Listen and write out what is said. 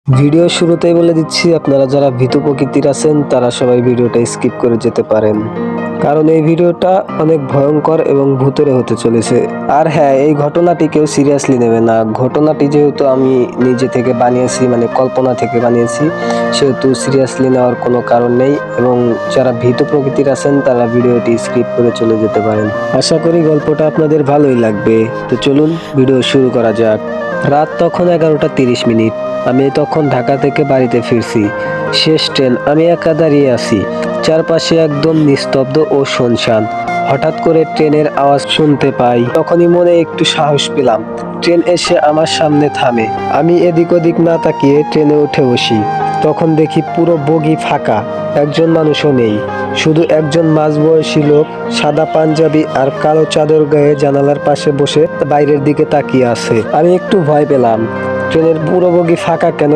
Video শুরুতেই বলে দিচ্ছি, আপনারা যারা ভীতু প্রকৃতির আছেন তারা সবাই ভিডিওটা স্কিপ করে যেতে পারেন, কারণ এই ভিডিওটা অনেক ভয়ঙ্কর এবং ভূতের হতে চলেছে। আর হ্যাঁ, এই ঘটনাটি কেউ সিরিয়াসলি নেবে না। ঘটনাটি যেহেতু আমি নিজে থেকে বানিয়েছি, মানে কল্পনা থেকে বানিয়েছি, সেহেতু সিরিয়াসলি নেওয়ার কোনো কারণ নেই। এবং যারা ভীতু প্রকৃতির আছেন তারা ভিডিওটি স্কিপ করে চলে যেতে পারেন। আশা করি গল্পটা আপনাদের ভালোই লাগবে। তো চলুন ভিডিও শুরু করা যাক। রাত তখন 11:30। আমি তখন ঢাকা থেকে বাড়িতে ফিরছি, শেষ ট্রেন। আমি একা দাঁড়িয়ে আছি, চারপাশে একদম নিস্তব্ধ ও শুনশান। হঠাৎ করে ট্রেনের আওয়াজ শুনতে পাই, তখনই মনে একটু সাহস পেলাম। ট্রেন এসে আমার সামনে থামে। আমি এদিক ওদিক না তাকিয়ে ট্রেনে উঠে বসি। তখন দেখি পুরো বগি ফাঁকা, একজন মানুষও নেই। শুধু একজন মাঝবয়সী লোক সাদা পাঞ্জাবি আর কালো চাদর গায়ে জানালার পাশে বসে বাইরের দিকে তাকিয়ে আছে। আমি একটু ভয় পেলাম। ট্রেনের পুরো বগি ফাঁকা কেন